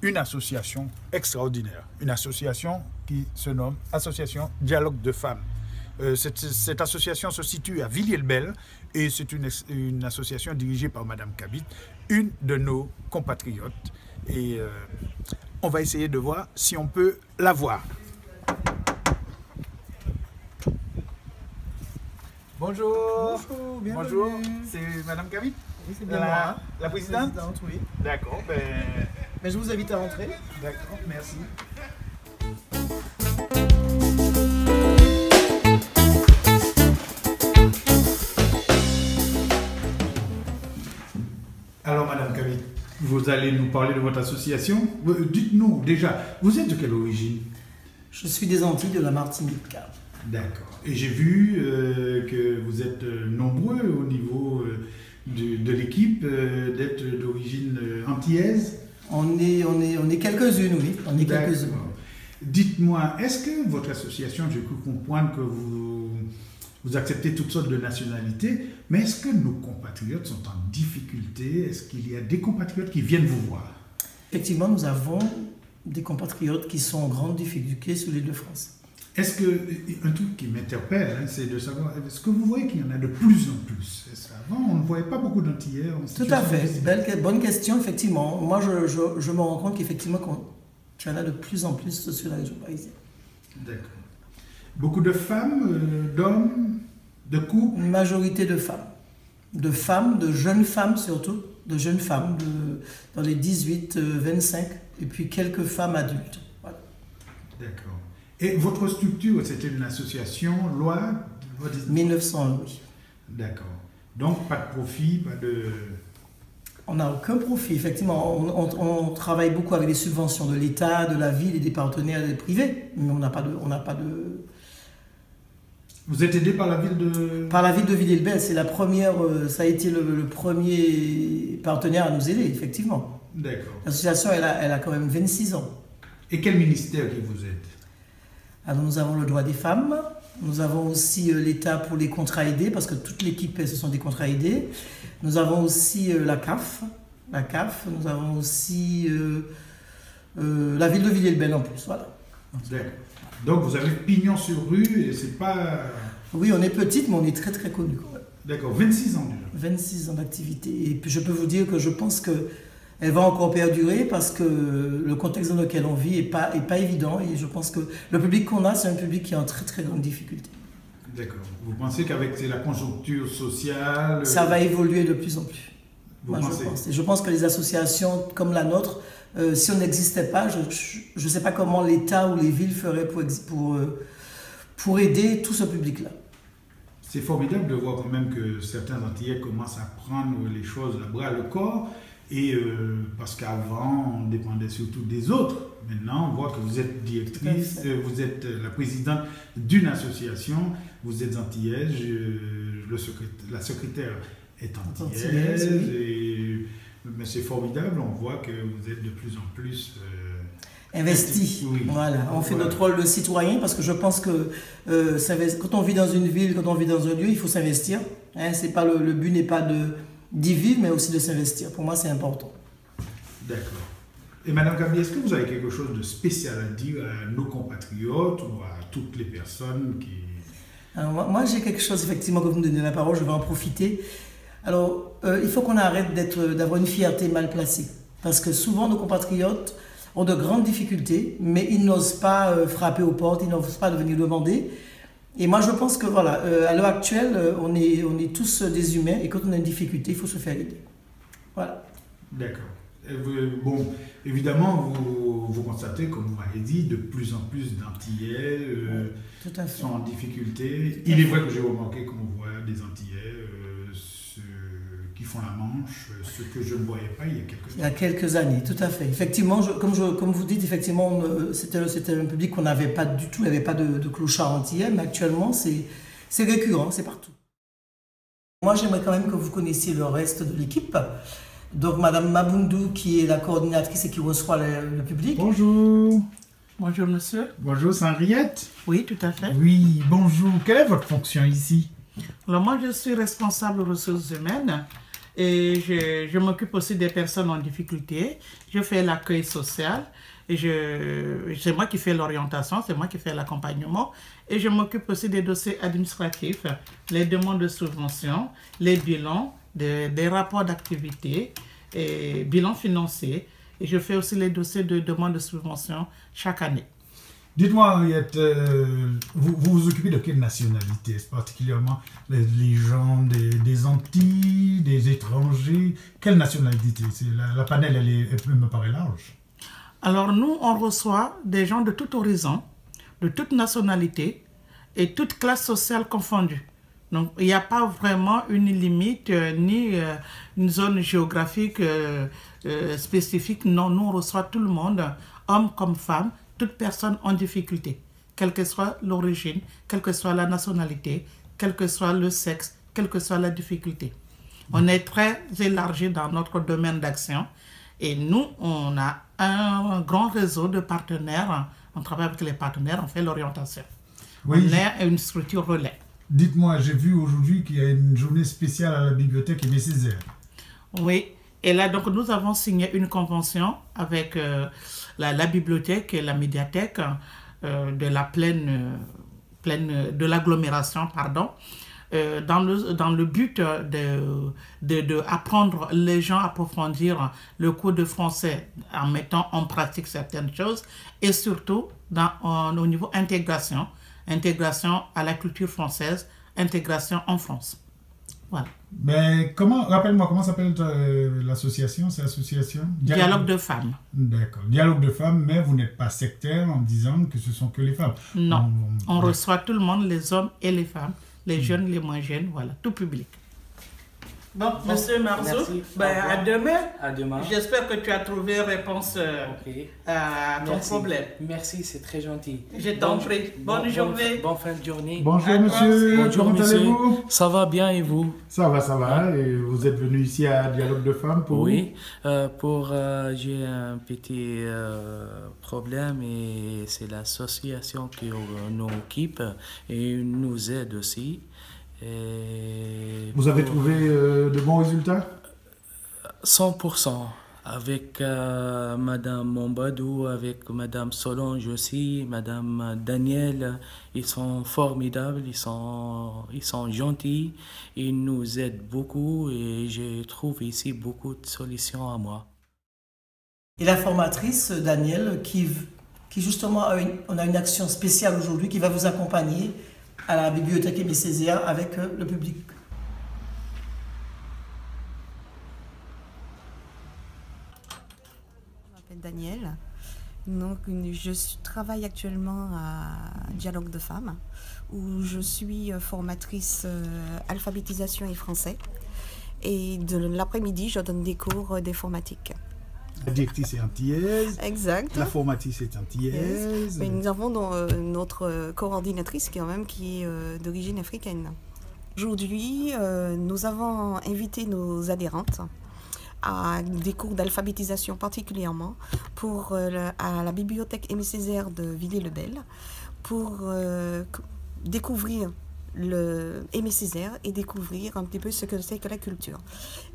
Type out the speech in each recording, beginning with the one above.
une association extraordinaire, une association qui se nomme Association Dialogue de Femmes. Cette association se situe à Villiers-le-Bel et c'est une association dirigée par Madame Kabit, une de nos compatriotes. Et on va essayer de voir si on peut la voir. Bonjour. Bonjour, bienvenue. Bonjour, c'est Madame Kabit? Oui, c'est bien moi. La présidente? Oui. D'accord, Mais je vous invite à rentrer. D'accord, merci. Alors, Madame Kabit, vous allez nous parler de votre association. Dites-nous déjà, vous êtes de quelle origine? Je suis des Antilles, de la Martinique. D'accord. Et j'ai vu que vous êtes nombreux au niveau de l'équipe, d'être d'origine antillaise. On est quelques-unes, oui. On est quelques-unes. Dites-moi, est-ce que votre association, j'ai cru comprendre que vous acceptez toutes sortes de nationalités, mais est-ce que nos compatriotes sont en difficulté? Est-ce qu'il y a des compatriotes qui viennent vous voir? Effectivement, nous avons des compatriotes qui sont en grande difficulté sur l'île de France. Est-ce que, un truc qui m'interpelle, hein, c'est de savoir, est-ce que vous voyez qu'il y en a de plus en plus? Avant, on ne voyait pas beaucoup d'Antillais. Tout à fait, bonne question, effectivement. Moi, je me rends compte qu'effectivement, qu'il y en a de plus en plus sur la région parisienne. D'accord. Beaucoup de femmes, d'hommes, de couples? Une majorité de femmes. De jeunes femmes surtout, de jeunes femmes, dans les 18-25, et puis quelques femmes adultes. Voilà. D'accord. Et votre structure, c'était une association, loi 1901, oui. D'accord. Donc, pas de profit, pas de... On n'a aucun profit, effectivement. On travaille beaucoup avec les subventions de l'État, de la ville et des partenaires des privés, mais on n'a pas de... Vous êtes aidé par la ville de... Par la ville de Villiers-le-Bel, c'est la première, ça a été le premier partenaire à nous aider, effectivement. D'accord. L'association, elle a quand même 26 ans. Et quel ministère qui vous aide? Alors, nous avons le droit des femmes, nous avons aussi l'État pour les contrats aidés, parce que toute l'équipe, ce sont des contrats aidés. Nous avons aussi la CAF, nous avons aussi la ville de Villiers-le-Bel en plus, voilà. D'accord. Donc vous avez pignon sur rue et c'est pas... Oui, on est petite, mais on est très très connus. D'accord, 26 ans déjà. 26 ans d'activité. Et puis je peux vous dire que je pense qu'elle va encore perdurer parce que le contexte dans lequel on vit n'est pas évident. Et je pense que le public qu'on a, c'est un public qui est en très très grande difficulté. D'accord. Vous pensez qu'avec la conjoncture sociale... Ça va évoluer de plus en plus. Vous pensez? Je pense. Et je pense que les associations comme la nôtre, si on n'existait pas, je ne sais pas comment l'État ou les villes feraient pour aider tout ce public-là. C'est formidable de voir quand même que certains Antillais commencent à prendre les choses à bras le corps. Et parce qu'avant, on dépendait surtout des autres. Maintenant, on voit que vous êtes directrice, vous êtes la présidente d'une association, vous êtes antillaise, la secrétaire est antillaise. Oui. Mais c'est formidable, on voit que vous êtes de plus en plus... investi. Oui. Voilà. On fait notre rôle de citoyen parce que je pense que quand on vit dans une ville, quand on vit dans un lieu, il faut s'investir. Hein, le but n'est pas d'y vivre, mais aussi de s'investir. Pour moi, c'est important. D'accord. Et Madame Gabi, est-ce que vous avez quelque chose de spécial à dire à nos compatriotes ou à toutes les personnes qui... Alors, moi j'ai quelque chose, effectivement, que vous me donnez la parole, je vais en profiter. Alors, il faut qu'on arrête d'avoir une fierté mal placée. Parce que souvent, nos compatriotes ont de grandes difficultés, mais ils n'osent pas frapper aux portes, ils n'osent pas venir demander. Et moi, je pense que, voilà, à l'heure actuelle, on est tous des humains, et quand on a une difficulté, il faut se faire aider. Voilà. D'accord. Bon, évidemment, vous constatez, comme vous m'avez dit, de plus en plus d'Antillais sont en difficulté. Il est vrai que j'ai remarqué qu'on voit des Antillais qui font la Manche, ce que je ne voyais pas il y a quelques années. Tout à fait. Effectivement, comme vous dites, effectivement, c'était un public qu'on n'avait pas du tout, il n'y avait pas de clochard antillais, mais actuellement, c'est récurrent, c'est partout. Moi, j'aimerais quand même que vous connaissiez le reste de l'équipe. Donc, Madame Mabundou, qui est la coordinatrice et qui reçoit le public. Bonjour. Bonjour, monsieur. Bonjour, c'est Henriette. Oui, tout à fait. Oui, bonjour. Quelle est votre fonction ici? Alors, moi, je suis responsable ressources humaines Et je m'occupe aussi des personnes en difficulté. Je fais l'accueil social. C'est moi qui fais l'orientation, c'est moi qui fais l'accompagnement. Et je m'occupe aussi des dossiers administratifs, les demandes de subventions, les bilans, des rapports d'activité, et bilans financiers. Et je fais aussi les dossiers de demande de subvention chaque année. Dites-moi, Henriette, vous vous occupez de quelle nationalité? Particulièrement les gens des Antilles, des étrangers? Quelle nationalité? La panel, elle me paraît large. Alors nous, on reçoit des gens de tout horizon, de toute nationalité et toute classe sociale confondue. Donc il n'y a pas vraiment une limite ni une zone géographique spécifique. Non, nous on reçoit tout le monde, hommes comme femmes, toute personne en difficulté, quelle que soit l'origine, quelle que soit la nationalité, quel que soit le sexe, quelle que soit la difficulté. On est très élargi dans notre domaine d'action et nous, on a un grand réseau de partenaires. On travaille avec les partenaires, on fait l'orientation. Oui, on est une structure relais. Dites-moi, j'ai vu aujourd'hui qu'il y a une journée spéciale à la bibliothèque Aimé Césaire. Oui, et là, donc, nous avons signé une convention avec la bibliothèque et la médiathèque de la de l'agglomération, pardon, dans le but d'apprendre les gens à approfondir le cours de français en mettant en pratique certaines choses et surtout au niveau intégration à la culture française, intégration en France. Voilà. Mais rappelle-moi, comment s'appelle l'association? C'est l'association Dialogue de femmes. D'accord, Dialogue de femmes, mais vous n'êtes pas sectaire en disant que ce sont que les femmes. Non, on reçoit tout le monde, les hommes et les femmes, les jeunes, les moins jeunes, voilà, tout public. Bon, Monsieur Marceau, à demain. À demain. J'espère que tu as trouvé réponse à ton problème. Merci, c'est très gentil. Je t'en prie. Bonne journée. Bonne fin de journée. Bonjour monsieur. Bonjour comment allez-vous? Ça va bien et vous? Ça va. Et vous êtes venu ici à Dialogue de femmes pour Oui, j'ai un petit problème et c'est l'association qui nous équipe et nous aide aussi. Vous avez trouvé de bons résultats? 100%. Avec Madame Mombadou, avec Madame Solange aussi, Madame Daniel, ils sont formidables, ils sont gentils, ils nous aident beaucoup et je trouve ici beaucoup de solutions à moi. Et la formatrice Daniel, qui justement on a une action spéciale aujourd'hui qui va vous accompagner à la bibliothèque Aimé Césaire avec le public. Je m'appelle Daniel. Donc, je travaille actuellement à Dialogue de femmes où je suis formatrice alphabétisation et français. Et de l'après-midi, je donne des cours d'informatique. La directrice est antillaise. Exact. La formatrice est antillaise. Mais nous avons notre coordinatrice qui est d'origine africaine. Aujourd'hui, nous avons invité nos adhérentes à des cours d'alphabétisation particulièrement à la bibliothèque Aimé Césaire de Villers-le-Bel pour découvrir Aimé Césaire et découvrir un petit peu ce que c'est que la culture.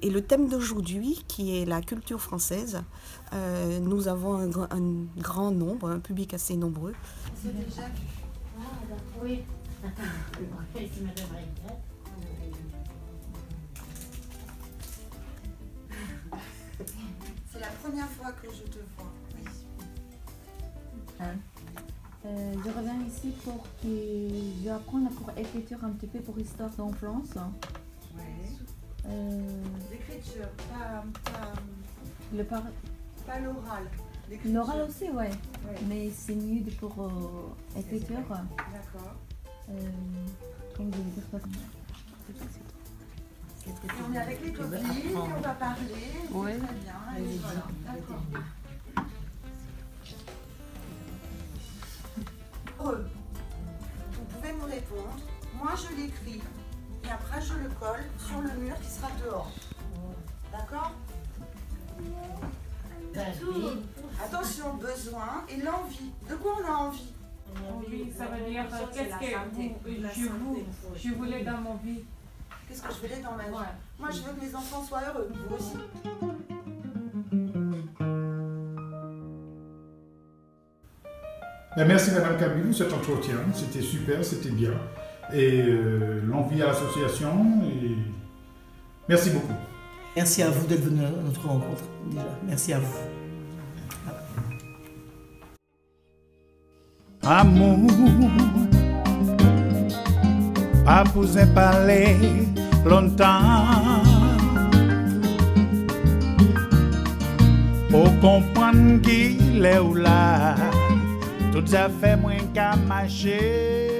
Et le thème d'aujourd'hui, qui est la culture française, nous avons un grand nombre, un public assez nombreux. C'est déjà vu. Oui. C'est la première fois que je te vois. Oui. Je reviens ici pour que je apprenne pour écriture un petit peu pour histoire d'enfance. Oui. L'écriture, pas l'oral. L'oral aussi, ouais. Mais c'est mieux pour écriture. D'accord. Comme je vais dire ça. Et on est avec les copines, on va parler. Oui. Très bien. Allez, voilà. D'accord. Vous pouvez me répondre. Moi, je l'écris. Et après, je le colle sur le mur qui sera dehors. D'accord? Attention, besoin et l'envie. De quoi on a envie? Envie, ça veut dire qu'est-ce que je voulais dans mon vie. qu'est-ce que je voulais dans ma vie. Moi, je veux que mes enfants soient heureux, vous aussi. Merci Madame Camille pour cet entretien, c'était super, c'était bien. Et longue vie à l'association. Et... Merci beaucoup. Merci à vous d'être venu à notre rencontre déjà. Merci à vous. Amour, pas pour parler longtemps, pour comprendre qu'il est où là, tout ça fait moins qu'à marcher.